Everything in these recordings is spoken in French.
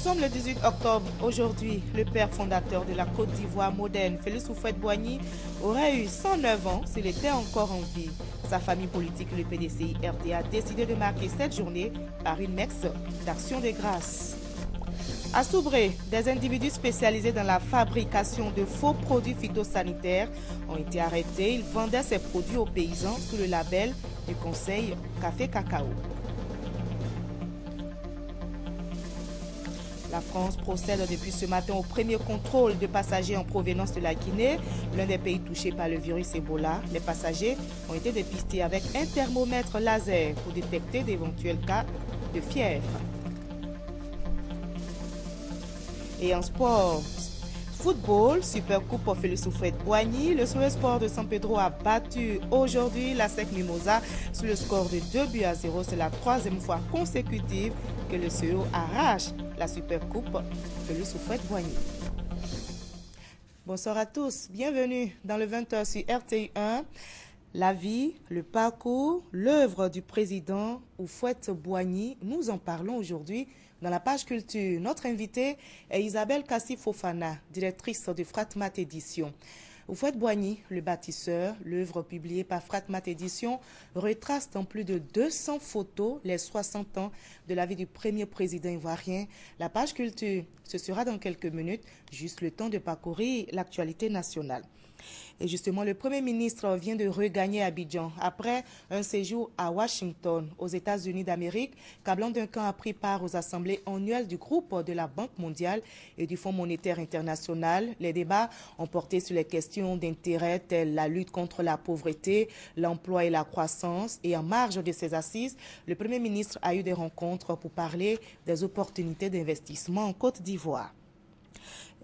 sommes le 18 octobre. Aujourd'hui, le père fondateur de la Côte d'Ivoire moderne, Félix Houphouët-Boigny, aurait eu 109 ans s'il était encore en vie. Sa famille politique, le PDCI-RD, a décidé de marquer cette journée par une messe d'action de grâce. À Soubré, des individus spécialisés dans la fabrication de faux produits phytosanitaires ont été arrêtés. Ils vendaient ces produits aux paysans sous le label du Conseil Café Cacao. La France procède depuis ce matin au premier contrôle de passagers en provenance de la Guinée, l'un des pays touchés par le virus Ebola. Les passagers ont été dépistés avec un thermomètre laser pour détecter d'éventuels cas de fièvre. Et en sport, football, Super Coupe pour Félix Houphouët-Boigny. Le Soleil Sport de San Pedro a battu aujourd'hui la SEC Mimosa sur le score de 2-0. C'est la troisième fois consécutive que le CEO arrache la Super Coupe Félix Houphouët-Boigny. Bonsoir à tous, bienvenue dans le 20h sur RTI1. La vie, le parcours, l'œuvre du président Houphouët-Boigny, nous en parlons aujourd'hui dans la page culture. Notre invitée est Isabelle Kassi-Fofana, directrice de Fratmat Édition. Houphouët-Boigny, le bâtisseur, l'œuvre publiée par Fratmat Édition, retrace dans plus de 200 photos les 60 ans de la vie du premier président ivoirien. La page culture, ce sera dans quelques minutes, juste le temps de parcourir l'actualité nationale. Et justement, le Premier ministre vient de regagner Abidjan après un séjour à Washington, aux États-Unis d'Amérique. Cablan Duncan a pris part aux assemblées annuelles du groupe de la Banque mondiale et du Fonds monétaire international. Les débats ont porté sur les questions d'intérêt telles la lutte contre la pauvreté, l'emploi et la croissance. Et en marge de ces assises, le Premier ministre a eu des rencontres pour parler des opportunités d'investissement en Côte d'Ivoire.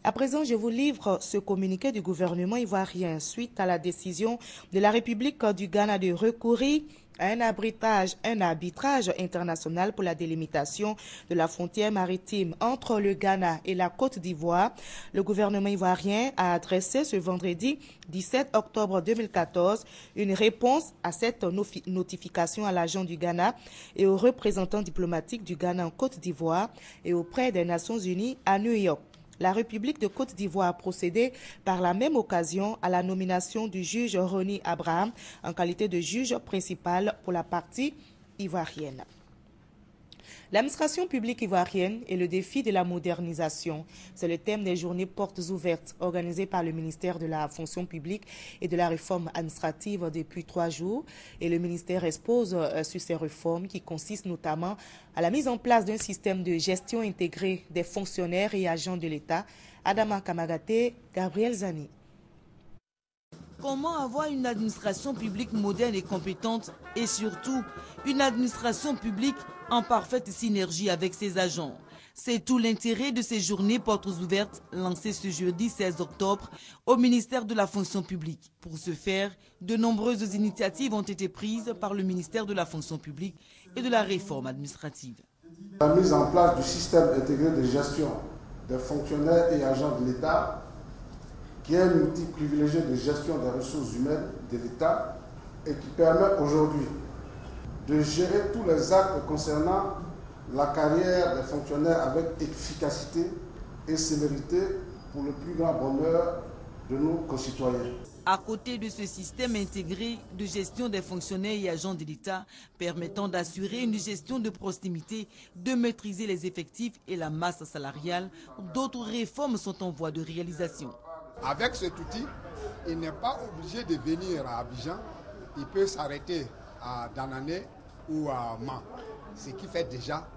À présent, je vous livre ce communiqué du gouvernement ivoirien suite à la décision de la République du Ghana de recourir à un arbitrage international pour la délimitation de la frontière maritime entre le Ghana et la Côte d'Ivoire. Le gouvernement ivoirien a adressé ce vendredi 17 octobre 2014 une réponse à cette notification à l'agent du Ghana et aux représentants diplomatiques du Ghana en Côte d'Ivoire et auprès des Nations Unies à New York. La République de Côte d'Ivoire a procédé par la même occasion à la nomination du juge Ronnie Abraham en qualité de juge principal pour la partie ivoirienne. L'administration publique ivoirienne et le défi de la modernisation, c'est le thème des journées portes ouvertes organisées par le ministère de la fonction publique et de la réforme administrative depuis 3 jours. Et le ministère expose sur ces réformes qui consistent notamment à la mise en place d'un système de gestion intégré des fonctionnaires et agents de l'État. Adama Kamagate, Gabriel Zani. Comment avoir une administration publique moderne et compétente et surtout une administration publique en parfaite synergie avec ses agents? C'est tout l'intérêt de ces journées portes ouvertes lancées ce jeudi 16 octobre au ministère de la fonction publique. Pour ce faire, de nombreuses initiatives ont été prises par le ministère de la fonction publique et de la réforme administrative. La mise en place du système intégré de gestion des fonctionnaires et agents de l'État, qui est un outil privilégié de gestion des ressources humaines de l'État et qui permet aujourd'hui de gérer tous les actes concernant la carrière des fonctionnaires avec efficacité et célérité pour le plus grand bonheur de nos concitoyens. À côté de ce système intégré de gestion des fonctionnaires et agents de l'État permettant d'assurer une gestion de proximité, de maîtriser les effectifs et la masse salariale, d'autres réformes sont en voie de réalisation. Avec cet outil, il n'est pas obligé de venir à Abidjan, il peut s'arrêter à Danané ou à Mans, ce qui fait déjà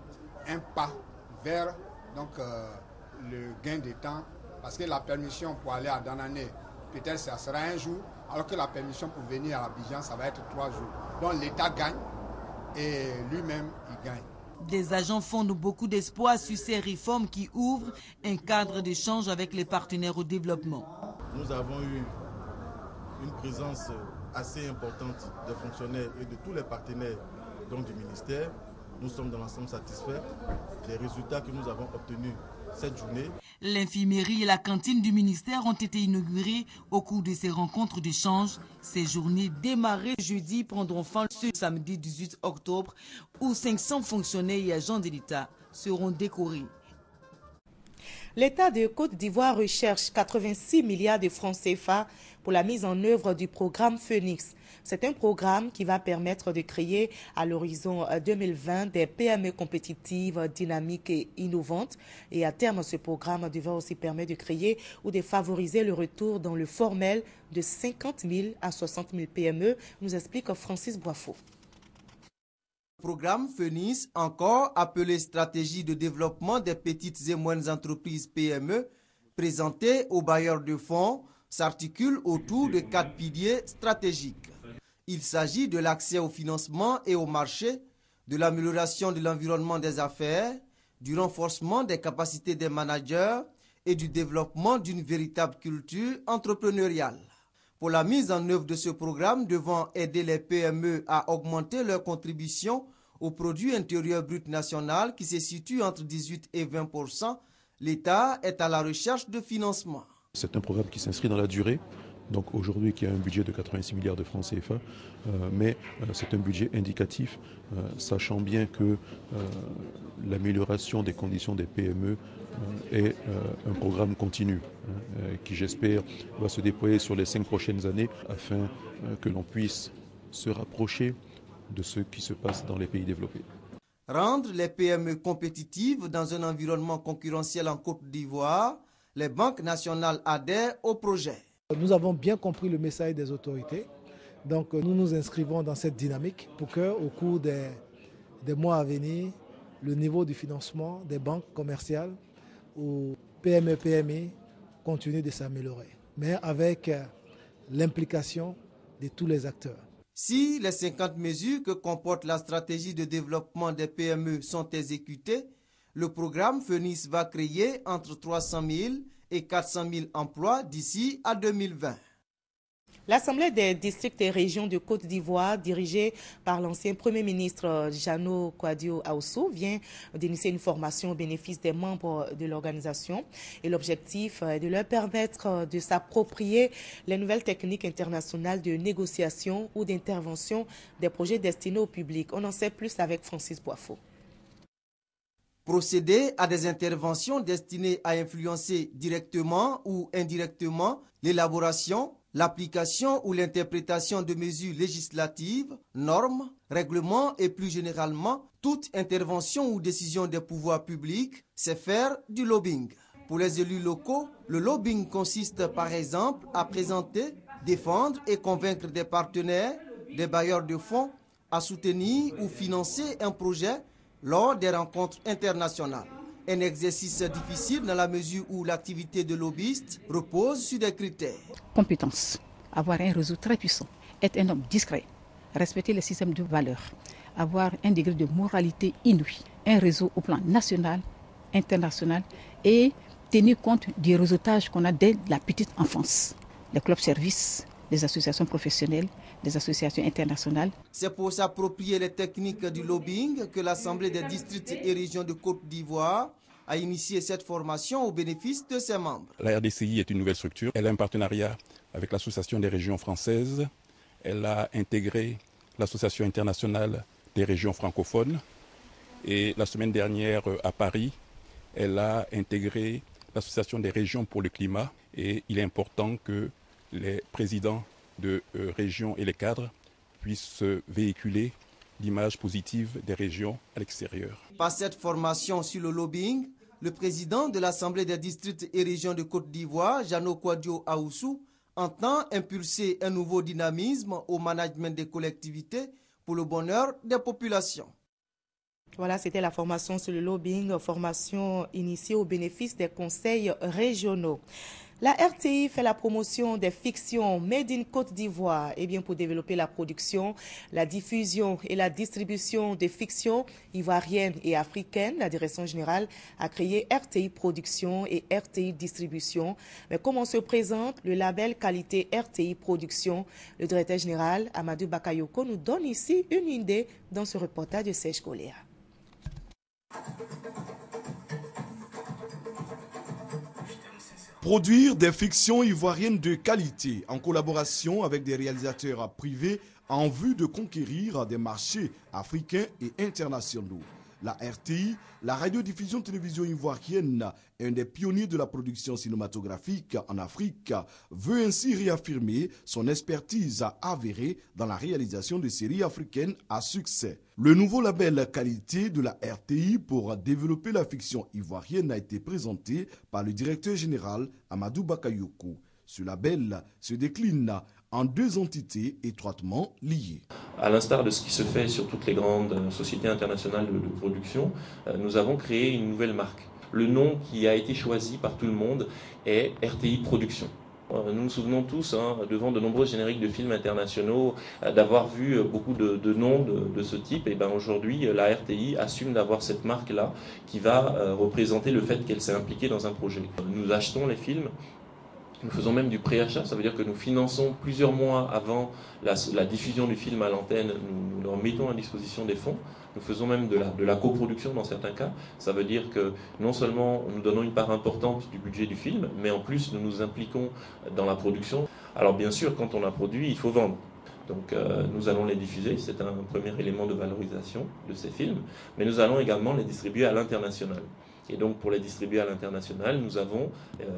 un pas vers le gain de temps, parce que la permission pour aller à Danané, peut-être ça sera un jour, alors que la permission pour venir à Abidjan, ça va être 3 jours. Donc l'État gagne et lui-même, il gagne. Des agents fondent beaucoup d'espoir sur ces réformes qui ouvrent un cadre d'échange avec les partenaires au développement. Nous avons eu une présence assez importante des fonctionnaires et de tous les partenaires du ministère. Nous sommes dans l'ensemble satisfaits des résultats que nous avons obtenus cette journée. L'infirmerie et la cantine du ministère ont été inaugurées au cours de ces rencontres d'échange. Ces journées démarrées jeudi prendront fin ce samedi 18 octobre où 500 fonctionnaires et agents de l'État seront décorés. L'État de Côte d'Ivoire recherche 86 milliards de francs CFA pour la mise en œuvre du programme Phoenix. C'est un programme qui va permettre de créer à l'horizon 2020 des PME compétitives, dynamiques et innovantes. Et à terme, ce programme devrait aussi permettre de créer ou de favoriser le retour dans le formel de 50 000 à 60 000 PME, nous explique Francis Boifo. Le programme Phoenix, encore appelé Stratégie de développement des petites et moyennes entreprises PME, présenté aux bailleurs de fonds, s'articule autour de 4 piliers stratégiques. Il s'agit de l'accès au financement et au marché, de l'amélioration de l'environnement des affaires, du renforcement des capacités des managers et du développement d'une véritable culture entrepreneuriale. Pour la mise en œuvre de ce programme devant aider les PME à augmenter leur contribution au produit intérieur brut national qui se situe entre 18 et 20%, l'État est à la recherche de financement. C'est un programme qui s'inscrit dans la durée. Donc aujourd'hui, qui a un budget de 86 milliards de francs CFA, mais c'est un budget indicatif, sachant bien que l'amélioration des conditions des PME est un programme continu, qui j'espère va se déployer sur les 5 prochaines années afin que l'on puisse se rapprocher de ce qui se passe dans les pays développés. Rendre les PME compétitives dans un environnement concurrentiel en Côte d'Ivoire, les banques nationales adhèrent au projet. Nous avons bien compris le message des autorités, donc nous nous inscrivons dans cette dynamique pour qu'au cours des mois à venir, le niveau du financement des banques commerciales ou PME-PMI continue de s'améliorer, mais avec l'implication de tous les acteurs. Si les 50 mesures que comporte la stratégie de développement des PME sont exécutées, le programme Phoenix va créer entre 300 000 et 400 000 emplois d'ici à 2020. L'Assemblée des districts et régions de Côte d'Ivoire, dirigée par l'ancien Premier ministre Jano Kwadio Aoussou, vient d'initier une formation au bénéfice des membres de l'organisation. Et l'objectif est de leur permettre de s'approprier les nouvelles techniques internationales de négociation ou d'intervention des projets destinés au public. On en sait plus avec Francis Boifo. Procéder à des interventions destinées à influencer directement ou indirectement l'élaboration, l'application ou l'interprétation de mesures législatives, normes, règlements et plus généralement, toute intervention ou décision des pouvoirs publics, c'est faire du lobbying. Pour les élus locaux, le lobbying consiste par exemple à présenter, défendre et convaincre des partenaires, des bailleurs de fonds, à soutenir ou financer un projet lors des rencontres internationales. Un exercice difficile dans la mesure où l'activité de lobbyiste repose sur des critères. Compétence, avoir un réseau très puissant, être un homme discret, respecter le système de valeurs, avoir un degré de moralité inouï, un réseau au plan national, international et tenir compte du réseautage qu'on a dès la petite enfance. Les clubs services, les associations professionnelles, les associations internationales. C'est pour s'approprier les techniques du lobbying que l'Assemblée des districts et régions de Côte d'Ivoire a initié cette formation au bénéfice de ses membres. La RDCI est une nouvelle structure. Elle a un partenariat avec l'Association des régions françaises. Elle a intégré l'Association internationale des régions francophones. Et la semaine dernière, à Paris, elle a intégré l'Association des régions pour le climat. Et il est important que les présidents de régions et les cadres puissent véhiculer l'image positive des régions à l'extérieur. Par cette formation sur le lobbying, le président de l'Assemblée des districts et régions de Côte d'Ivoire, Jano Kwadio Aoussou, entend impulser un nouveau dynamisme au management des collectivités pour le bonheur des populations. Voilà, c'était la formation sur le lobbying, formation initiée au bénéfice des conseils régionaux. La RTI fait la promotion des fictions Made in Côte d'Ivoire. Et bien, pour développer la production, la diffusion et la distribution des fictions ivoiriennes et africaines, la direction générale a créé RTI Production et RTI Distribution. Mais comment se présente le label qualité RTI Production? Le directeur général, Amadou Bakayoko, nous donne ici une idée dans ce reportage de Serge Coléa. Produire des fictions ivoiriennes de qualité en collaboration avec des réalisateurs privés en vue de conquérir des marchés africains et internationaux. La RTI, la radiodiffusion-télévision ivoirienne, un des pionniers de la production cinématographique en Afrique, veut ainsi réaffirmer son expertise avérée dans la réalisation de séries africaines à succès. Le nouveau label qualité de la RTI pour développer la fiction ivoirienne a été présenté par le directeur général Amadou Bakayoko. Ce label se décline en deux entités étroitement liées. À l'instar de ce qui se fait sur toutes les grandes sociétés internationales de production, nous avons créé une nouvelle marque. Le nom qui a été choisi par tout le monde est RTI Production. Nous nous souvenons tous, devant de nombreux génériques de films internationaux, d'avoir vu beaucoup de noms de ce type. Et aujourd'hui, la RTI assume d'avoir cette marque-là qui va représenter le fait qu'elle s'est impliquée dans un projet. Nous achetons les films. Nous faisons même du préachat, ça veut dire que nous finançons plusieurs mois avant la diffusion du film à l'antenne, nous leur mettons à disposition des fonds. Nous faisons même de la coproduction dans certains cas. Ça veut dire que non seulement nous donnons une part importante du budget du film, mais en plus nous nous impliquons dans la production. Alors bien sûr, quand on a produit, il faut vendre. Donc nous allons les diffuser, c'est un premier élément de valorisation de ces films, mais nous allons également les distribuer à l'international. Et donc pour les distribuer à l'international, nous avons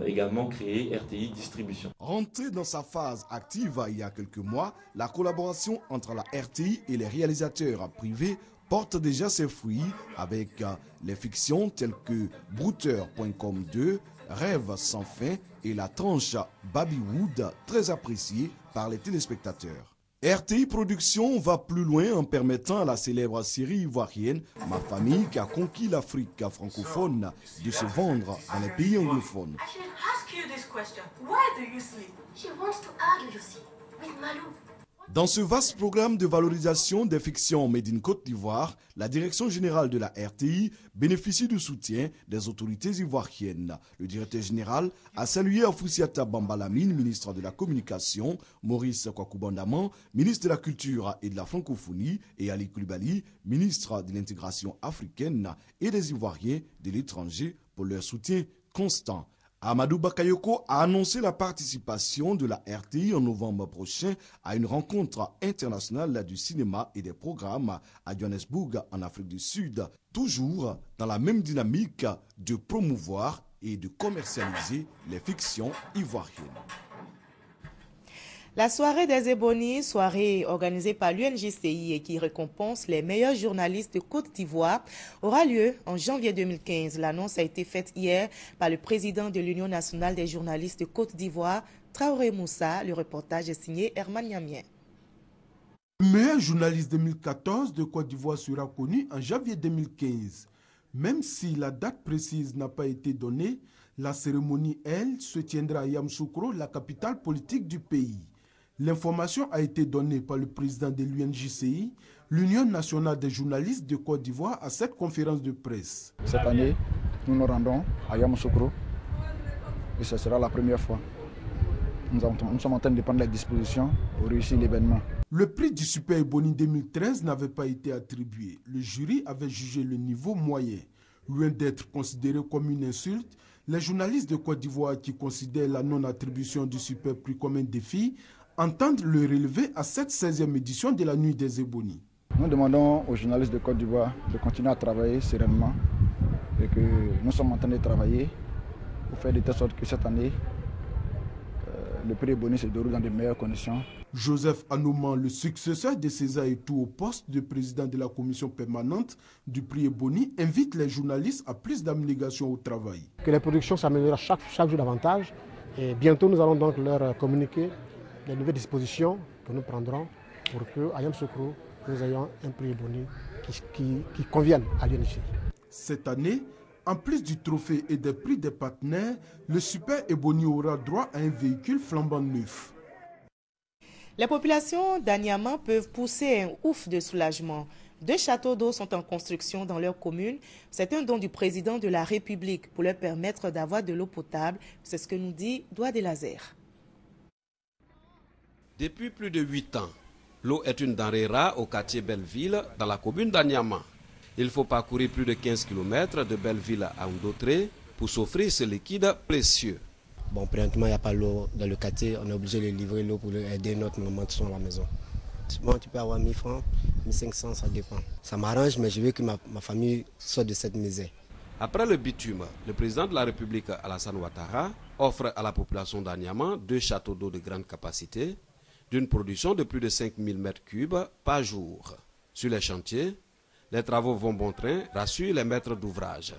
également créé RTI Distribution. Rentrée dans sa phase active il y a quelques mois, la collaboration entre la RTI et les réalisateurs privés porte déjà ses fruits avec les fictions telles que Brouteur.com 2, Rêve sans fin et la tranche Babywood, très appréciée par les téléspectateurs. RTI Production va plus loin en permettant à la célèbre série ivoirienne Ma famille qui a conquis l'Afrique francophone de se vendre dans les pays anglophones. Dans ce vaste programme de valorisation des fictions made in Côte d'Ivoire, la direction générale de la RTI bénéficie du soutien des autorités ivoiriennes. Le directeur général a salué Afoussiata Bambalamine, ministre de la Communication, Maurice Kwakoubandaman, ministre de la Culture et de la Francophonie, et Ali Koulibaly, ministre de l'Intégration africaine et des Ivoiriens de l'étranger pour leur soutien constant. Amadou Bakayoko a annoncé la participation de la RTI en novembre prochain à une rencontre internationale du cinéma et des programmes à Johannesburg en Afrique du Sud, toujours dans la même dynamique de promouvoir et de commercialiser les fictions ivoiriennes. La soirée des Ébonies, soirée organisée par l'UNJCI et qui récompense les meilleurs journalistes de Côte d'Ivoire, aura lieu en janvier 2015. L'annonce a été faite hier par le président de l'Union nationale des journalistes de Côte d'Ivoire, Traoré Moussa. Le reportage est signé Herman Yamien. Le meilleur journaliste 2014 de Côte d'Ivoire sera connu en janvier 2015. Même si la date précise n'a pas été donnée, la cérémonie, elle, se tiendra à Yamoussoukro, la capitale politique du pays. L'information a été donnée par le président de l'UNJCI, l'Union nationale des journalistes de Côte d'Ivoire, à cette conférence de presse. Cette année, nous nous rendons à Yamoussoukro et ce sera la première fois. Nous sommes en train de prendre les dispositions pour réussir l'événement. Le prix du Super Ebony 2013 n'avait pas été attribué. Le jury avait jugé le niveau moyen. Loin d'être considéré comme une insulte, les journalistes de Côte d'Ivoire qui considèrent la non-attribution du Super Prix comme un défi entendent le relever à cette 16e édition de la Nuit des Ébonies. Nous demandons aux journalistes de Côte d'Ivoire de continuer à travailler sereinement et que nous sommes en train de travailler pour faire de telle sorte que cette année, le prix Ebony se déroule dans de meilleures conditions. Joseph Anouman, le successeur de César Etou au poste de président de la commission permanente du prix Ebony, invite les journalistes à plus d'abnégation au travail. Que les productions s'améliorent chaque jour davantage et bientôt nous allons donc leur communiquer les nouvelles dispositions que nous prendrons pour qu'à Yamoussoukro, nous ayons un prix Ebony qui convienne à l'UNJCI. Cette année, en plus du trophée et des prix des partenaires, le Super Ebony aura droit à un véhicule flambant neuf. Les populations d'Anyama peuvent pousser un ouf de soulagement. 2 châteaux d'eau sont en construction dans leur commune. C'est un don du président de la République pour leur permettre d'avoir de l'eau potable. C'est ce que nous dit Doua de Lazer. Depuis plus de 8 ans, l'eau est une denrée rare au quartier Belleville, dans la commune d'Anyama. Il faut parcourir plus de 15 km de Belleville à Ndautré pour s'offrir ce liquide précieux. Bon, présentement, il n'y a pas l'eau dans le quartier. On est obligé de livrer l'eau pour aider notre maman qui sont à la maison. Bon, tu peux avoir 1000 francs, 1500, ça dépend. Ça m'arrange, mais je veux que ma famille sorte de cette misère. Après le bitume, le président de la République, Alassane Ouattara, offre à la population d'Anyama 2 châteaux d'eau de grande capacité, d'une production de plus de 5000 m3 par jour. Sur les chantiers, les travaux vont bon train, rassurent les maîtres d'ouvrage.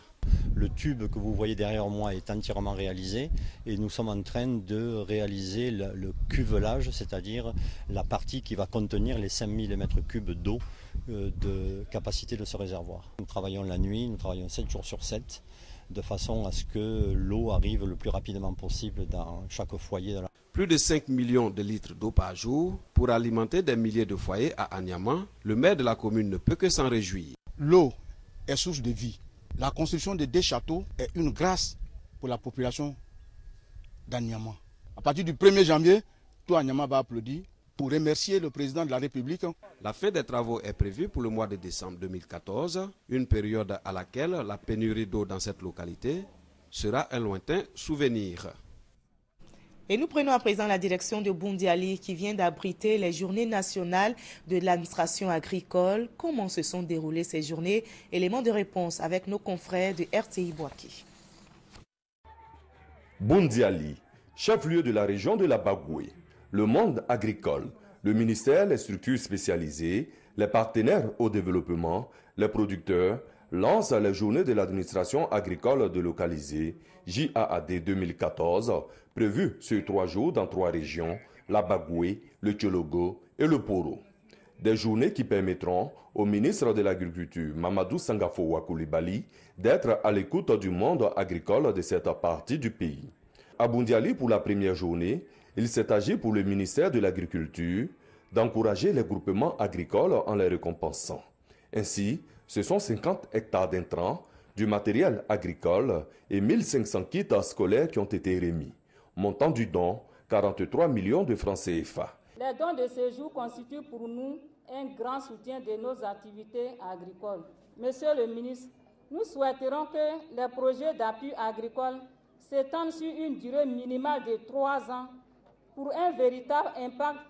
Le tube que vous voyez derrière moi est entièrement réalisé et nous sommes en train de réaliser le cuvelage, c'est-à-dire la partie qui va contenir les 5000 m3 d'eau de capacité de ce réservoir. Nous travaillons la nuit, nous travaillons 7 jours sur 7, de façon à ce que l'eau arrive le plus rapidement possible dans chaque foyer. Plus de 5 millions de litres d'eau par jour pour alimenter des milliers de foyers à Anyama. Le maire de la commune ne peut que s'en réjouir. L'eau est source de vie. La construction de 2 châteaux est une grâce pour la population d'Anyama. À partir du 1er janvier, tout Anyama va applaudir pour remercier le président de la République. La fin des travaux est prévue pour le mois de décembre 2014, une période à laquelle la pénurie d'eau dans cette localité sera un lointain souvenir. Et nous prenons à présent la direction de Boundiali qui vient d'abriter les journées nationales de l'administration agricole. Comment se sont déroulées ces journées? Éléments de réponse avec nos confrères de RTI Boaki. Boundiali, chef-lieu de la région de la Bagoué, le monde agricole, le ministère, les structures spécialisées, les partenaires au développement, les producteurs lancent les journées de l'administration agricole délocalisée JAAD 2014, prévues sur 3 jours dans 3 régions, la Bagoué, le Tchologo et le Poro. Des journées qui permettront au ministre de l'Agriculture, Mamadou Sangafo Wakoulibaly, d'être à l'écoute du monde agricole de cette partie du pays. À Boundiali, pour la première journée, il s'est agi pour le ministère de l'Agriculture d'encourager les groupements agricoles en les récompensant. Ainsi, ce sont 50 hectares d'intrants, du matériel agricole et 1500 kits scolaires qui ont été remis. Montant du don, 43 millions de francs CFA. Les dons de ce jour constituent pour nous un grand soutien de nos activités agricoles. Monsieur le ministre, nous souhaiterons que les projets d'appui agricole s'étendent sur une durée minimale de 3 ans pour un véritable impact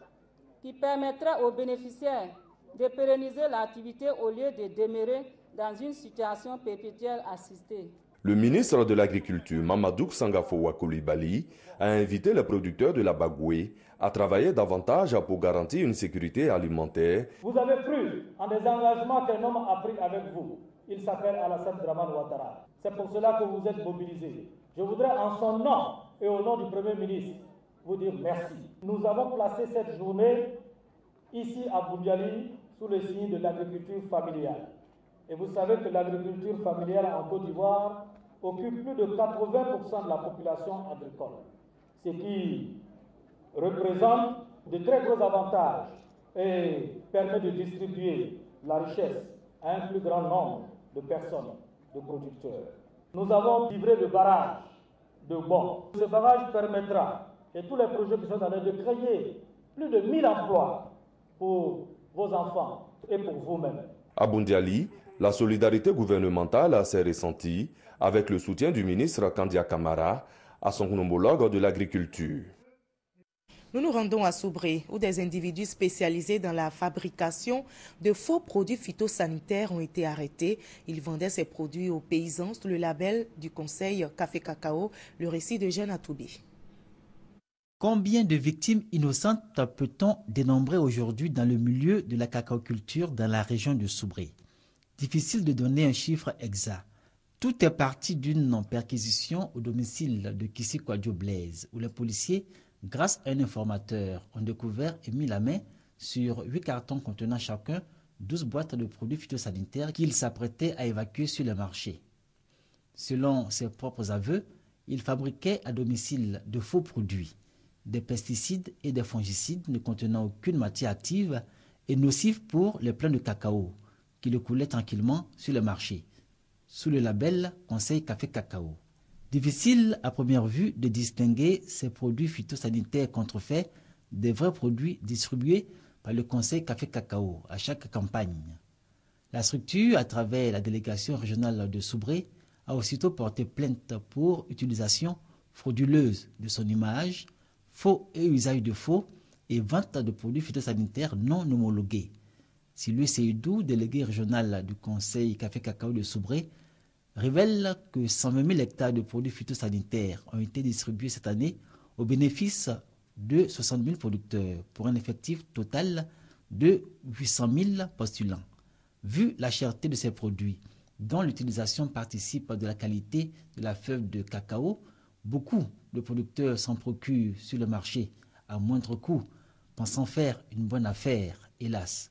qui permettra aux bénéficiaires de pérenniser l'activité au lieu de demeurer dans une situation perpétuelle assistée. Le ministre de l'Agriculture, Mamadou Sangafo Wakoulibaly, a invité les producteurs de la Bagoué à travailler davantage pour garantir une sécurité alimentaire. Vous avez pris en des engagements qu'un homme a pris avec vous. Il s'appelle Alassane Ouattara. C'est pour cela que vous êtes mobilisés. Je voudrais en son nom et au nom du Premier ministre vous dire merci. Nous avons placé cette journée ici à Boundiali sous le signe de l'agriculture familiale. Et vous savez que l'agriculture familiale en Côte d'Ivoire occupe plus de 80% de la population agricole, ce qui représente de très gros avantages et permet de distribuer la richesse à un plus grand nombre de personnes, de producteurs. Nous avons livré le barrage de Bon. Ce barrage permettra, et tous les projets qui sont en train de créer plus de 1000 emplois pour vos enfants et pour vous-même. À Boundiali, la solidarité gouvernementale s'est ressentie avec le soutien du ministre Kandia Kamara à son homologue de l'agriculture. Nous nous rendons à Soubré, où des individus spécialisés dans la fabrication de faux produits phytosanitaires ont été arrêtés. Ils vendaient ces produits aux paysans sous le label du conseil Café Cacao. Le récit de Jeanne Atoubé. Combien de victimes innocentes peut-on dénombrer aujourd'hui dans le milieu de la cacaoculture dans la région de Soubré? Difficile de donner un chiffre exact. Tout est parti d'une perquisition au domicile de Kissi Kwadjo Blaise, où les policiers, grâce à un informateur, ont découvert et mis la main sur 8 cartons contenant chacun 12 boîtes de produits phytosanitaires qu'ils s'apprêtaient à évacuer sur le marché. Selon ses propres aveux, ils fabriquaient à domicile de faux produits, des pesticides et des fongicides ne contenant aucune matière active et nocifs pour les plants de cacao qui le coulaient tranquillement sur le marché, sous le label Conseil Café Cacao. Difficile à première vue de distinguer ces produits phytosanitaires contrefaits des vrais produits distribués par le Conseil Café Cacao à chaque campagne. La structure, à travers la délégation régionale de Soubré, a aussitôt porté plainte pour utilisation frauduleuse de son image, faux et usage de faux, et vente de produits phytosanitaires non homologués. Sylvie Seydou, délégué régional du Conseil Café Cacao de Soubré, révèle que 120 000 hectares de produits phytosanitaires ont été distribués cette année au bénéfice de 60 000 producteurs pour un effectif total de 800 000 postulants. Vu la cherté de ces produits, dont l'utilisation participe de la qualité de la fève de cacao, beaucoup de producteurs s'en procurent sur le marché à moindre coût, pensant faire une bonne affaire, hélas.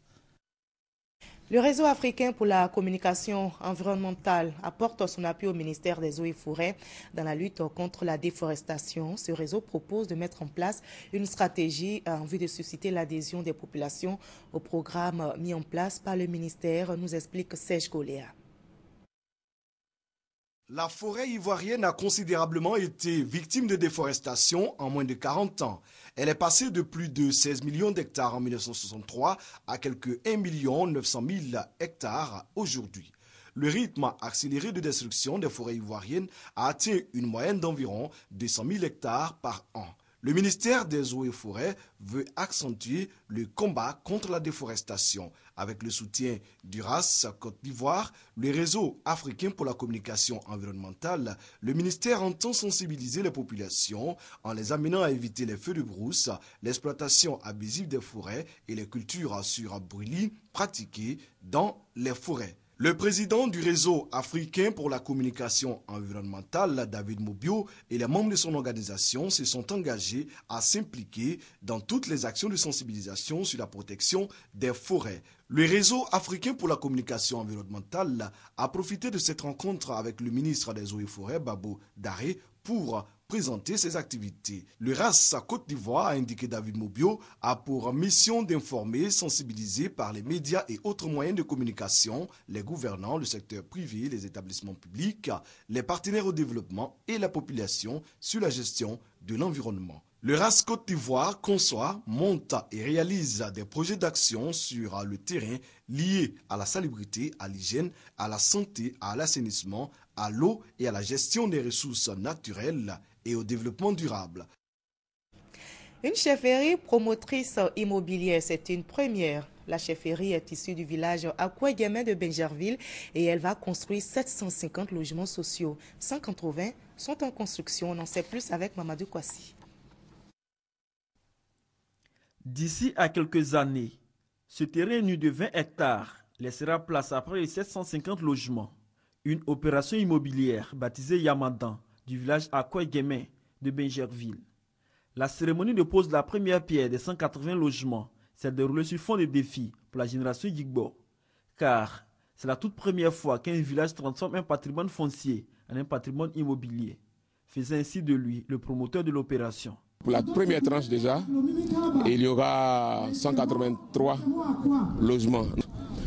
Le réseau africain pour la communication environnementale apporte son appui au ministère des Eaux et Forêts dans la lutte contre la déforestation. Ce réseau propose de mettre en place une stratégie en vue de susciter l'adhésion des populations au programme mis en place par le ministère, nous explique Serge Goléa. La forêt ivoirienne a considérablement été victime de déforestation en moins de 40 ans. Elle est passée de plus de 16 millions d'hectares en 1963 à quelques 1 900 000 hectares aujourd'hui. Le rythme accéléré de destruction des forêts ivoiriennes a atteint une moyenne d'environ 200 000 hectares par an. Le ministère des Eaux et Forêts veut accentuer le combat contre la déforestation. Avec le soutien du RAS Côte d'Ivoire, le réseau africain pour la communication environnementale, le ministère entend sensibiliser les populations en les amenant à éviter les feux de brousse, l'exploitation abusive des forêts et les cultures sur brûlis pratiquées dans les forêts. Le président du réseau africain pour la communication environnementale, David Mobio, et les membres de son organisation se sont engagés à s'impliquer dans toutes les actions de sensibilisation sur la protection des forêts. Le réseau africain pour la communication environnementale a profité de cette rencontre avec le ministre des Eaux et Forêts, Babo Daré, pour présenter ses activités. Le RAS Côte d'Ivoire, a indiqué David Mobio, a pour mission d'informer, sensibiliser par les médias et autres moyens de communication les gouvernants, le secteur privé, les établissements publics, les partenaires au développement et la population sur la gestion de l'environnement. Le RAS Côte d'Ivoire conçoit, monte et réalise des projets d'action sur le terrain liés à la salubrité, à l'hygiène, à la santé, à l'assainissement, à l'eau et à la gestion des ressources naturelles et au développement durable. Une chefferie promotrice immobilière, c'est une première. La chefferie est issue du village Akoué-Guémé de Benjerville et elle va construire 750 logements sociaux. 180 sont en construction. On en sait plus avec Mamadou Kwasi. D'ici à quelques années, ce terrain nu de 20 hectares laissera place à près de 750 logements. Une opération immobilière baptisée Yamadan du village Akoué-Guémé de Benjerville. La cérémonie de pose de la première pierre des 180 logements s'est déroulée sur fond de défis pour la génération Yigbo. Car c'est la toute première fois qu'un village transforme un patrimoine foncier en un patrimoine immobilier, faisant ainsi de lui le promoteur de l'opération. Pour la première tranche déjà, il y aura 183 logements.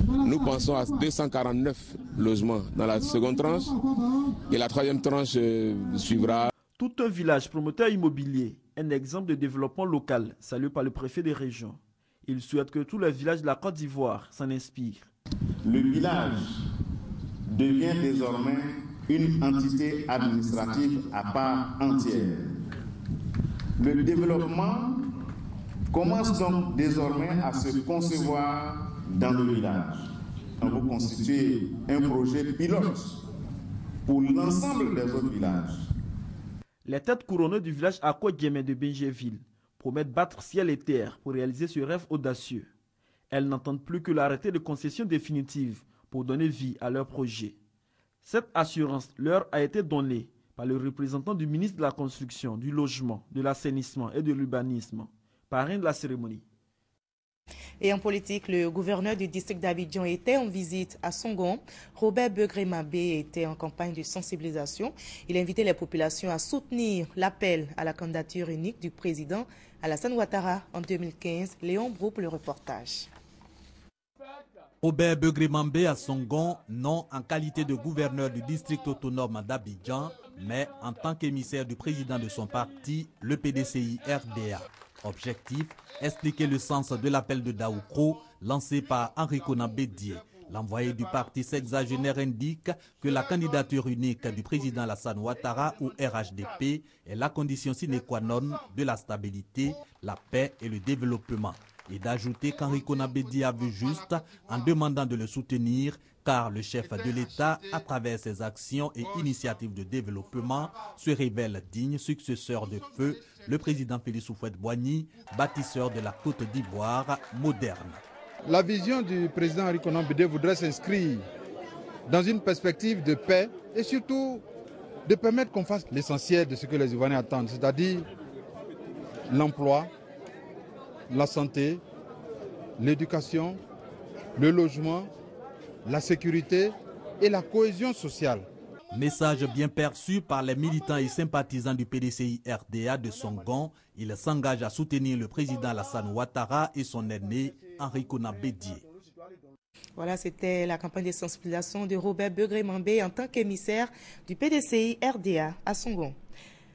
Nous pensons à 249 logements dans la seconde tranche et la troisième tranche suivra. Tout un village promoteur immobilier, un exemple de développement local salué par le préfet des régions. Il souhaite que tous les villages de la Côte d'Ivoire s'en inspirent. Le village devient désormais une entité administrative à part entière. Le développement commence donc désormais à se concevoir dans le village. Vous constituez un projet pilote pour l'ensemble des autres villages. Les têtes couronnées du village Akoué-Guémé de Benjerville promettent battre ciel et terre pour réaliser ce rêve audacieux. Elles n'entendent plus que l'arrêté de concession définitive pour donner vie à leur projet. Cette assurance leur a été donnée par le représentant du ministre de la Construction, du Logement, de l'Assainissement et de l'Urbanisme, parrain de la cérémonie. Et en politique, le gouverneur du district d'Abidjan était en visite à Songon. Robert Begré-Mabé était en campagne de sensibilisation. Il a invité les populations à soutenir l'appel à la candidature unique du président Alassane Ouattara en 2015. Léon Brou pour le reportage. Robert Begré-Mabé à Songon, non en qualité de gouverneur du district autonome d'Abidjan, mais en tant qu'émissaire du président de son parti, le PDCI-RDA. Objectif, expliquer le sens de l'appel de Daoukro lancé par Henri Konan Bédié. L'envoyé du parti sexagénaire indique que la candidature unique du président Alassane Ouattara ou RHDP est la condition sine qua non de la stabilité, la paix et le développement. Et d'ajouter qu'Henri Konan Bédié a vu juste en demandant de le soutenir car le chef de l'État, à travers ses actions et initiatives de développement, se révèle digne successeur de feu le président Félix Houphouët-Boigny, bâtisseur de la Côte d'Ivoire moderne. La vision du président Henri Konan Bédié voudrait s'inscrire dans une perspective de paix et surtout de permettre qu'on fasse l'essentiel de ce que les Ivoiriens attendent, c'est-à-dire l'emploi, la santé, l'éducation, le logement, la sécurité et la cohésion sociale. Message bien perçu par les militants et sympathisants du PDCI-RDA de Songon, il s'engage à soutenir le président Alassane Ouattara et son aîné Henri Konan Bédié. Voilà, c'était la campagne de sensibilisation de Robert Begré-Mambé en tant qu'émissaire du PDCI-RDA à Songon.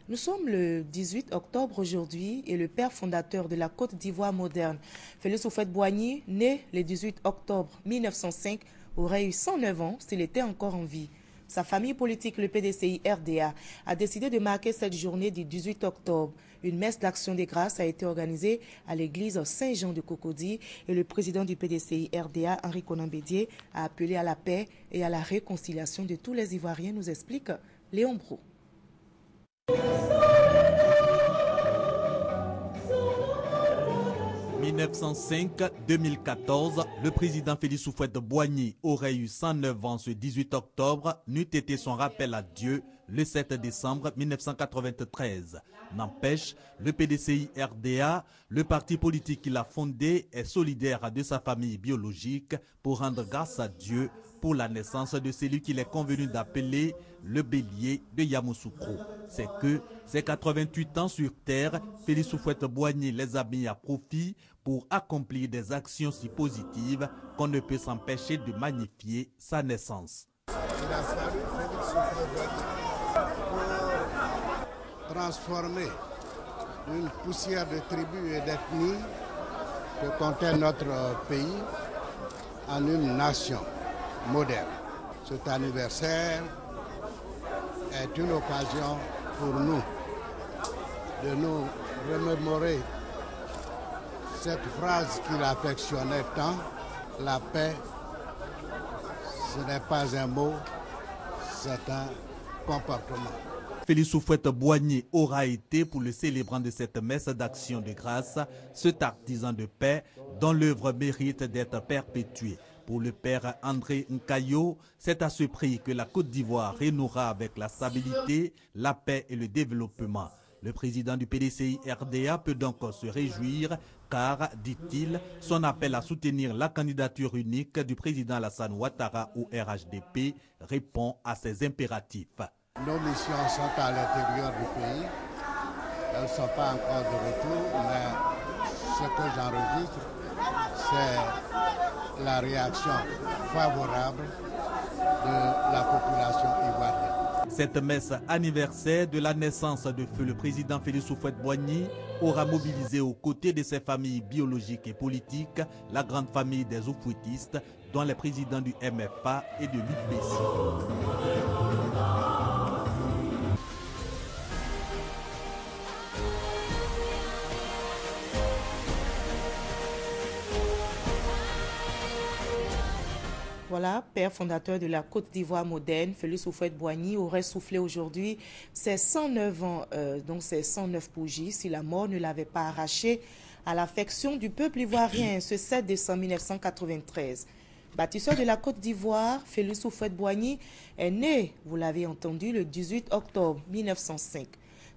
Nous sommes le 18 octobre aujourd'hui et le père fondateur de la Côte d'Ivoire moderne, Félix Houphouët-Boigny, né le 18 octobre 1905, aurait eu 109 ans s'il était encore en vie. Sa famille politique, le PDCI-RDA, a décidé de marquer cette journée du 18 octobre. Une messe d'action des grâces a été organisée à l'église Saint-Jean de Cocody et le président du PDCI-RDA, Henri Konan Bédié, a appelé à la paix et à la réconciliation de tous les Ivoiriens, nous explique Léon Brou. 1905-2014, le président Félix Houphouët-Boigny aurait eu 109 ans ce 18 octobre, n'eût été son rappel à Dieu le 7 décembre 1993. N'empêche, le PDCI-RDA, le parti politique qu'il a fondé, est solidaire de sa famille biologique pour rendre grâce à Dieu pour la naissance de celui qu'il est convenu d'appeler le bélier de Yamoussoukro. C'est que ses 88 ans sur terre, Félix Houphouët-Boigny les a mis à profit pour accomplir des actions si positives qu'on ne peut s'empêcher de magnifier sa naissance. Il a fallu Félix Houphouët-Boigny pour transformer une poussière de tribus et d'ethnies que comptait notre pays en une nation moderne. Cet anniversaire est une occasion pour nous de nous remémorer cette phrase qu'il affectionnait tant, la paix, ce n'est pas un mot, c'est un comportement. Félix Houphouët-Boigny aura été, pour le célébrant de cette messe d'action de grâce, cet artisan de paix dont l'œuvre mérite d'être perpétuée. Pour le père André Nkayo, c'est à ce prix que la Côte d'Ivoire renouera avec la stabilité, la paix et le développement. Le président du PDCI-RDA peut donc se réjouir car, dit-il, son appel à soutenir la candidature unique du président Alassane Ouattara au RHDP répond à ses impératifs. Nos missions sont à l'intérieur du pays. Elles ne sont pas encore de retour, mais ce que j'enregistre, c'est la réaction favorable de la population ivoirienne. Cette messe anniversaire de la naissance de feu le président Félix Houphouët-Boigny aura mobilisé aux côtés de ses familles biologiques et politiques la grande famille des Houphouëtistes, dont les présidents du MFA et de l'UPC. Voilà, père fondateur de la Côte d'Ivoire moderne, Félix Houphouët-Boigny aurait soufflé aujourd'hui ses 109 ans, donc ses 109 bougies, si la mort ne l'avait pas arraché à l'affection du peuple ivoirien ce 7 décembre 1993. Bâtisseur de la Côte d'Ivoire, Félix Houphouët-Boigny est né, vous l'avez entendu, le 18 octobre 1905.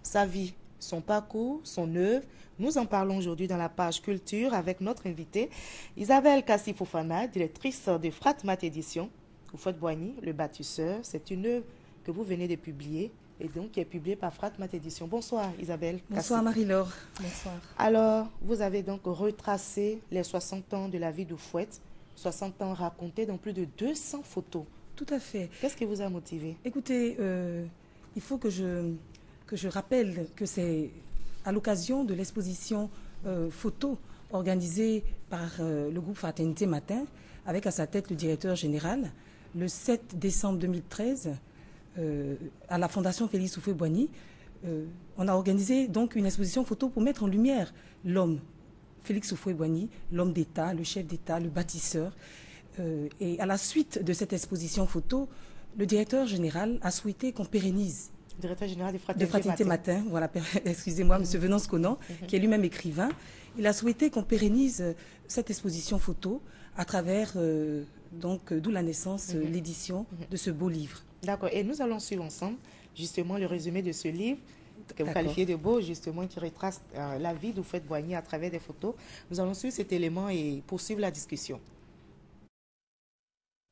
Sa vie, son parcours, son œuvre, nous en parlons aujourd'hui dans la page culture avec notre invitée Isabelle Kassi-Fofana, directrice de Fratmat Édition. Houphouët-Boigny, le bâtisseur, c'est une œuvre que vous venez de publier et donc qui est publiée par Fratmat Édition. Bonsoir Isabelle. Bonsoir Marie-Laure. Bonsoir. Alors, vous avez donc retracé les 60 ans de la vie d'Houphouët, 60 ans racontés dans plus de 200 photos. Tout à fait. Qu'est-ce qui vous a motivé? Écoutez, il faut que je rappelle que c'est à l'occasion de l'exposition photo organisée par le groupe Fraternité Matin avec à sa tête le directeur général, le 7 décembre 2013, à la Fondation Félix Houphouët-Boigny, on a organisé donc une exposition photo pour mettre en lumière l'homme, Félix Houphouët-Boigny, l'homme d'État, le chef d'État, le bâtisseur. Et à la suite de cette exposition photo, le directeur général a souhaité qu'on pérennise. Le directeur général de Fraternité Matin, voilà, excusez-moi, M. Venance Conan, qui est lui-même écrivain. Il a souhaité qu'on pérennise cette exposition photo à travers, d'où la naissance, l'édition de ce beau livre. D'accord, et nous allons suivre ensemble justement le résumé de ce livre que vous qualifiez de beau, justement, qui retrace la vie d'Houphouët-Boigny à travers des photos. Nous allons suivre cet élément et poursuivre la discussion.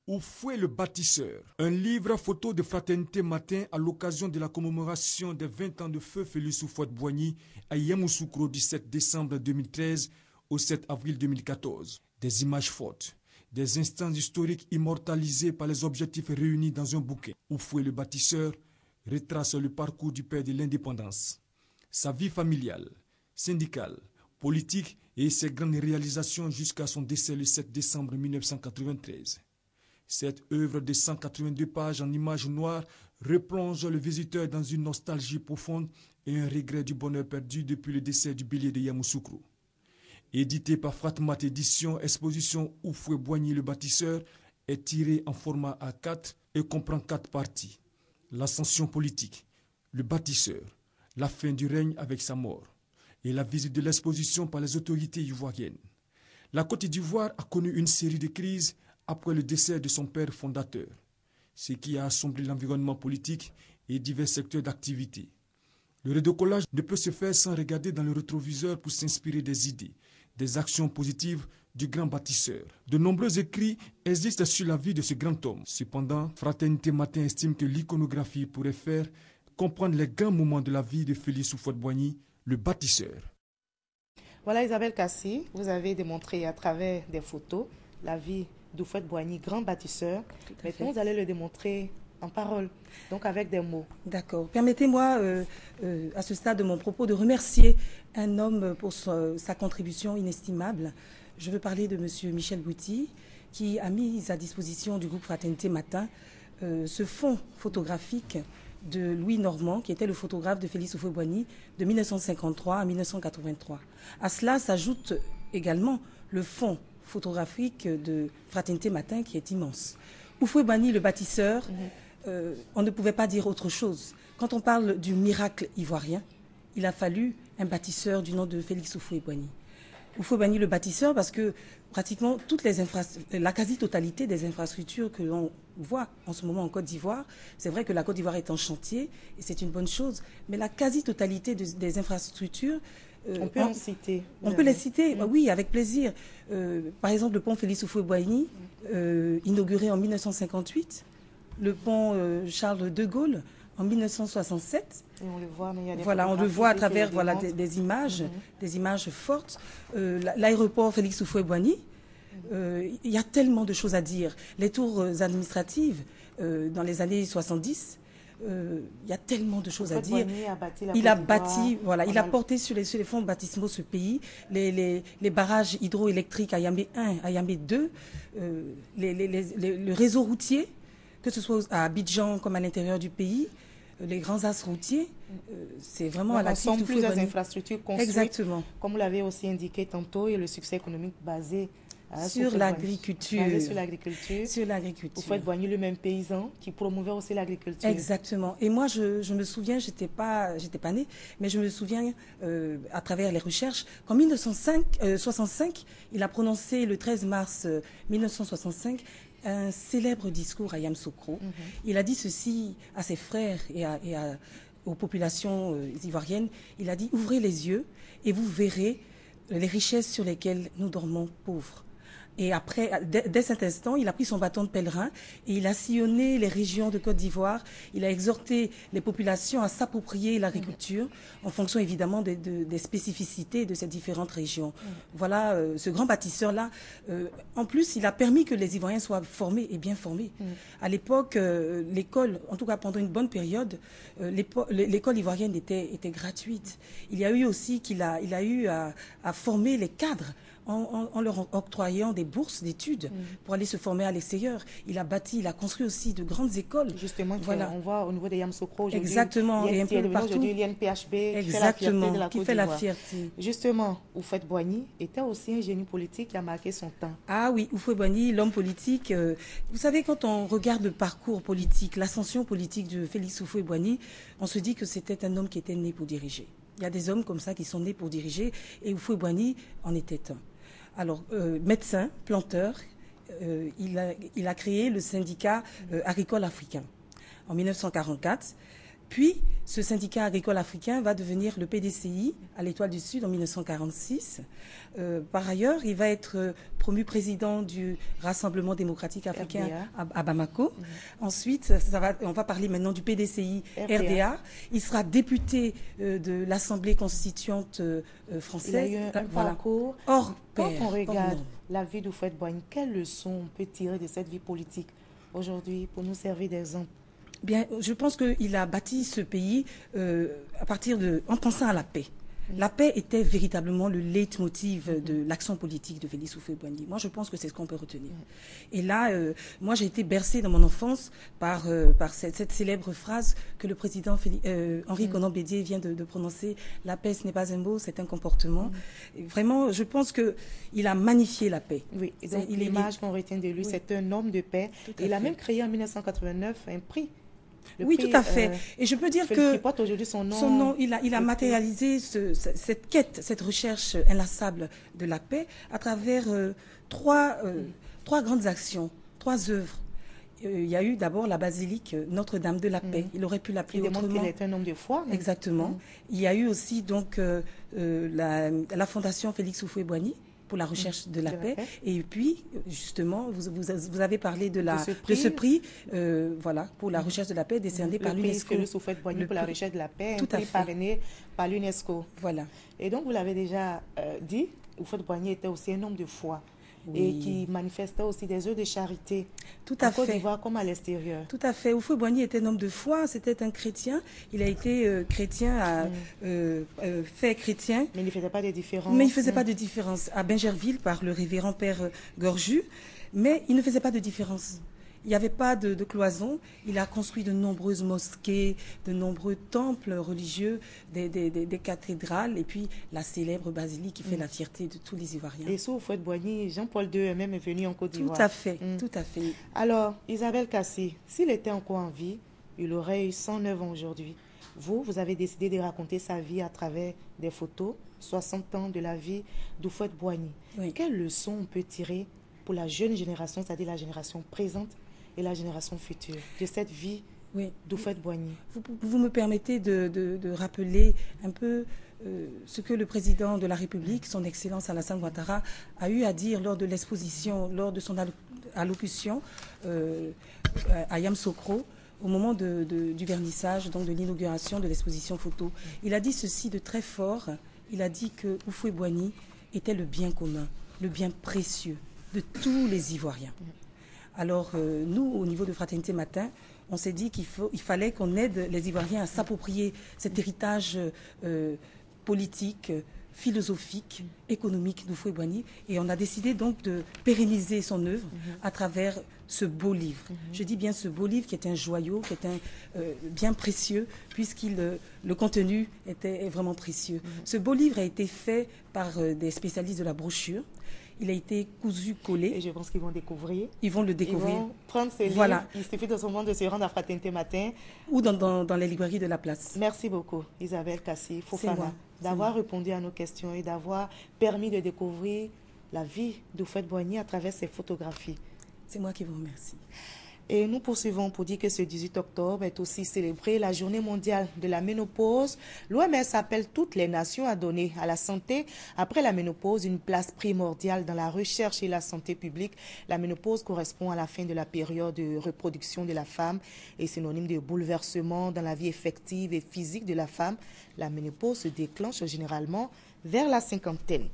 Houphouët le bâtisseur, un livre photo de Fraternité Matin à l'occasion de la commémoration des 20 ans de feu Félix Houphouët-Boigny à Yamoussoukro du 7 décembre 2013 au 7 avril 2014. Des images fortes, des instants historiques immortalisés par les objectifs réunis dans un bouquet. Houphouët le bâtisseur retrace le parcours du père de l'indépendance, sa vie familiale, syndicale, politique et ses grandes réalisations jusqu'à son décès le 7 décembre 1993. Cette œuvre de 182 pages en images noires replonge le visiteur dans une nostalgie profonde et un regret du bonheur perdu depuis le décès du bélier de Yamoussoukro. Édité par Fratmat Édition, exposition Houphouët-Boigny le bâtisseur est tiré en format A4 et comprend 4 parties. L'ascension politique, le bâtisseur, la fin du règne avec sa mort et la visite de l'exposition par les autorités ivoiriennes. La Côte d'Ivoire a connu une série de crises après le décès de son père fondateur, ce qui a assombri l'environnement politique et divers secteurs d'activité. Le redécollage ne peut se faire sans regarder dans le rétroviseur pour s'inspirer des idées, des actions positives du grand bâtisseur. De nombreux écrits existent sur la vie de ce grand homme. Cependant, Fraternité Matin estime que l'iconographie pourrait faire comprendre les grands moments de la vie de Félix Houphouët-Boigny, le bâtisseur. Voilà Isabelle Kassi, vous avez démontré à travers des photos la vie d'Houphouët-Boigny, grand bâtisseur. Maintenant, vous allez le démontrer en parole, donc avec des mots. D'accord. Permettez-moi, à ce stade de mon propos, de remercier un homme pour sa contribution inestimable. Je veux parler de M. Michel Bouty, qui a mis à disposition du groupe Fraternité Matin ce fonds photographique de Louis Normand, qui était le photographe de Félix Houphouët-Boigny de 1953 à 1983. À cela s'ajoute également le fonds photographique de Fraternité Matin, qui est immense. Houphouët-Boigny, le bâtisseur, on ne pouvait pas dire autre chose. Quand on parle du miracle ivoirien, il a fallu un bâtisseur du nom de Félix Houphouët-Boigny. Houphouët-Boigny, le bâtisseur, parce que pratiquement la quasi-totalité des infrastructures que l'on voit en ce moment en Côte d'Ivoire, c'est vrai que la Côte d'Ivoire est en chantier, et c'est une bonne chose, mais la quasi-totalité des infrastructures, on peut en citer. On peut les citer, oui, avec plaisir. Par exemple, le pont Félix Houphouët-Boigny, inauguré en 1958, le pont Charles de Gaulle en 1967. Et on le voit, mais il y a des voilà, on le voit à travers des images fortes. L'aéroport Félix Houphouët-Boigny, il y a tellement de choses à dire. Les tours administratives dans les années 70. Il y a tellement de choses à dire. Il a porté sur les fonds baptismaux ce pays, les barrages hydroélectriques à Yambé 1, à Yambé 2, le réseau routier, que ce soit à Abidjan comme à l'intérieur du pays, les grands axes routiers, c'est vraiment à la sont plusieurs infrastructures construites, exactement, comme vous l'avez aussi indiqué tantôt, et le succès économique basé sur l'agriculture. Houphouët-Boigny, le même paysan qui promouvait aussi l'agriculture. Exactement. Et moi, je me souviens, j'étais pas née, mais je me souviens à travers les recherches qu'en 1965, il a prononcé le 13 mars 1965 un célèbre discours à Yamoussoukro. Il a dit ceci à ses frères et aux populations ivoiriennes. Il a dit: ouvrez les yeux et vous verrez les richesses sur lesquelles nous dormons pauvres. Et après, dès cet instant, il a pris son bâton de pèlerin et il a sillonné les régions de Côte d'Ivoire. Il a exhorté les populations à s'approprier l'agriculture en fonction évidemment des spécificités de ces différentes régions. Voilà, ce grand bâtisseur-là, en plus, il a permis que les Ivoiriens soient formés et bien formés. À l'époque, l'école, en tout cas pendant une bonne période, l'école ivoirienne était gratuite. Il y a eu aussi qu'il a eu à former les cadres en leur octroyant des bourses d'études pour aller se former à l'extérieur. Il a bâti, il a construit aussi de grandes écoles. Justement, voilà. On voit au niveau de Yamoussoukro aujourd'hui. Exactement, et un peu partout. Aujourd'hui, l'INPHB Exactement, qui fait la fierté. Justement, Houphouët-Boigny était aussi un génie politique qui a marqué son temps. Ah oui, Houphouët-Boigny, l'homme politique. Vous savez, quand on regarde le parcours politique, l'ascension politique de Félix Houphouët-Boigny, on se dit que c'était un homme qui était né pour diriger. Il y a des hommes comme ça qui sont nés pour diriger, et Houphouët-Boigny en était un. Alors, médecin, planteur, il a créé le syndicat agricole africain en 1944. Puis, ce syndicat agricole africain va devenir le PDCI à l'Étoile du Sud en 1946. Par ailleurs, il va être promu président du Rassemblement démocratique africain à Bamako. Ensuite, on va parler maintenant du PDCI RDA. Il sera député de l'Assemblée constituante française. Il a eu un parcours. Quand on regarde la vie d'Houphouët-Boigny, quelles leçons on peut tirer de cette vie politique aujourd'hui pour nous servir d'exemple? Bien, je pense qu'il a bâti ce pays en pensant à la paix. La paix était véritablement le leitmotiv de l'action politique de Félix Houphouët-Boigny. Moi, je pense que c'est ce qu'on peut retenir. Et là, moi, j'ai été bercée dans mon enfance par cette célèbre phrase que le président Henri Konan Bédié vient de prononcer. La paix, ce n'est pas un mot, c'est un comportement. Et vraiment, je pense qu'il a magnifié la paix. Oui, et donc l'image qu'on retient de lui, c'est un homme de paix. Il a même créé en 1989 un prix. Oui, tout à fait. Et je peux dire que porte aujourd'hui son nom, il a matérialisé cette quête, cette recherche inlassable de la paix à travers trois grandes actions, 3 œuvres. Il y a eu d'abord la basilique Notre-Dame de la Paix. Il aurait pu l'appeler autrement. Il démontre qu'il est un homme de foi. Mais... Exactement. Il y a eu aussi donc la fondation Félix Houphouët-Boigny pour la recherche de la paix. Et puis, justement, vous avez parlé de ce prix voilà, pour la recherche de la paix décerné par l'UNESCO. Le prix Houphouët-Boigny pour la recherche de la paix, un prix parrainé par l'UNESCO. Voilà. Et donc, vous l'avez déjà dit, Houphouët-Boigny était aussi un homme de foi. Oui. Et qui manifestait aussi des œuvres de charité. Tout à fait. En Côte d'Ivoire comme à l'extérieur. Tout à fait. Houphouët-Boigny était un homme de foi, c'était un chrétien. Il a été chrétien, fait chrétien. Mais il ne faisait pas de différence. Mais il ne faisait pas de différence. À Bingerville, par le révérend père Gorju, mais il ne faisait pas de différence. Il n'y avait pas de cloison. Il a construit de nombreuses mosquées, de nombreux temples religieux, des cathédrales, et puis la célèbre basilique qui fait la fierté de tous les Ivoiriens. Et sous Houphouët-Boigny, Jean-Paul II même est venu en Côte d'Ivoire. Tout à fait, tout à fait. Alors, Isabelle Kassi, s'il était encore en vie, il aurait eu 109 ans aujourd'hui. Vous avez décidé de raconter sa vie à travers des photos, 60 ans de la vie d'Houphouët-Boigny. Oui. Quelles leçons on peut tirer pour la jeune génération, c'est-à-dire la génération présente et la génération future, de cette vie d'Houphouët-Boigny? Vous me permettez de rappeler un peu ce que le président de la République, son Excellence Alassane Ouattara, a eu à dire lors de l'exposition, lors de son allocution à Yamoussoukro, au moment du vernissage, donc de l'inauguration de l'exposition photo. Il a dit ceci de très fort. Il a dit que Houphouët-Boigny était le bien commun, le bien précieux de tous les Ivoiriens. Alors, nous, au niveau de Fraternité Matin, on s'est dit qu'il fallait qu'on aide les Ivoiriens à s'approprier cet héritage politique, philosophique, économique d'Houphouët-Boigny. Et on a décidé donc de pérenniser son œuvre à travers ce beau livre. Je dis bien ce beau livre qui est un joyau, qui est bien précieux, le contenu est vraiment précieux. Ce beau livre a été fait par des spécialistes de la brochure. Il a été cousu, collé. Et je pense qu'ils vont découvrir. Ils vont le découvrir. Ils vont prendre ce livre. Il suffit de ce moment de se rendre à Fraternité Matin. Ou dans les librairies de la place. Merci beaucoup, Isabelle Kassi Fofana, d'avoir répondu à nos questions et d'avoir permis de découvrir la vie d'Houphouët-Boigny à travers ses photographies. C'est moi qui vous remercie. Et nous poursuivons pour dire que ce 18 octobre est aussi célébré la journée mondiale de la ménopause. L'OMS appelle toutes les nations à donner à la santé après la ménopause une place primordiale dans la recherche et la santé publique. La ménopause correspond à la fin de la période de reproduction de la femme et synonyme de bouleversement dans la vie effective et physique de la femme. La ménopause se déclenche généralement vers la cinquantaine.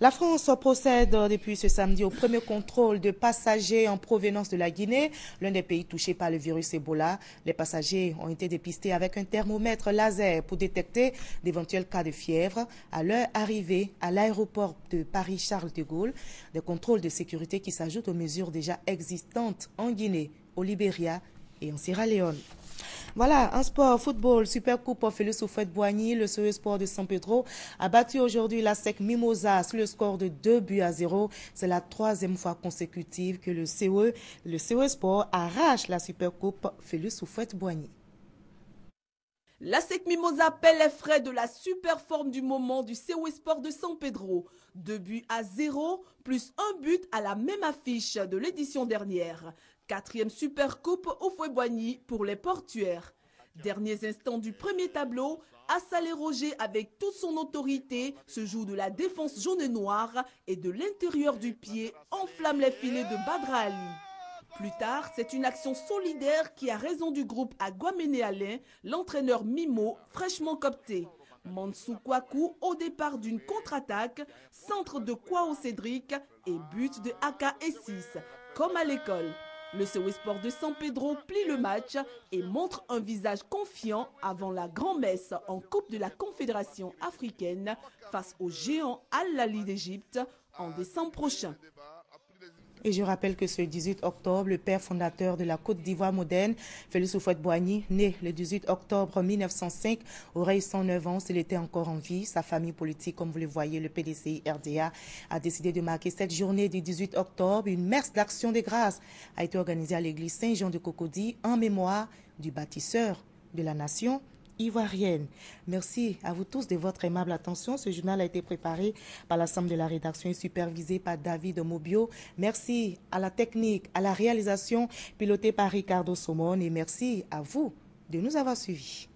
La France procède depuis ce samedi au premier contrôle de passagers en provenance de la Guinée, l'un des pays touchés par le virus Ebola. Les passagers ont été dépistés avec un thermomètre laser pour détecter d'éventuels cas de fièvre. À leur arrivée à l'aéroport de Paris-Charles de Gaulle, des contrôles de sécurité qui s'ajoutent aux mesures déjà existantes en Guinée, au Libéria et en Sierra Leone. Voilà, en sport, football, Super Coupe Félix Houphouët-Boigny, le CE Sport de San Pedro a battu aujourd'hui la SEC Mimosa sur le score de 2-0. C'est la 3e fois consécutive que le CE Sport arrache la Super Coupe Félix Houphouët-Boigny. La SEC Mimosa paie les frais de la super forme du moment du CE Sport de San Pedro. 2-0, plus un but à la même affiche de l'édition dernière. 4e Super Coupe Houphouët-Boigny pour les portuaires. Derniers instants du premier tableau, Assalé Roger avec toute son autorité se joue de la défense jaune et noire et de l'intérieur du pied enflamme les filets de Badra Ali. Plus tard, c'est une action solidaire qui a raison du groupe à Guaméné-Alain, l'entraîneur Mimo fraîchement copté. Mansou Kwaku au départ d'une contre-attaque, centre de Kwao Cédric et but de Aka E6, comme à l'école. Le CE Sport de San Pedro plie le match et montre un visage confiant avant la grand-messe en Coupe de la Confédération africaine face au géant Al-Ahly d'Égypte en décembre prochain. Et je rappelle que ce 18 octobre, le père fondateur de la Côte d'Ivoire moderne, Félix Houphouët-Boigny, né le 18 octobre 1905, aurait 109 ans s'il était encore en vie. Sa famille politique, comme vous le voyez, le PDCI RDA, a décidé de marquer cette journée du 18 octobre. Une messe d'action de grâce a été organisée à l'église Saint-Jean de Cocody en mémoire du bâtisseur de la nation ivoirienne. Merci à vous tous de votre aimable attention. Ce journal a été préparé par l'ensemble de la rédaction et supervisé par David Mobio. Merci à la technique, à la réalisation pilotée par Ricardo Somon et merci à vous de nous avoir suivis.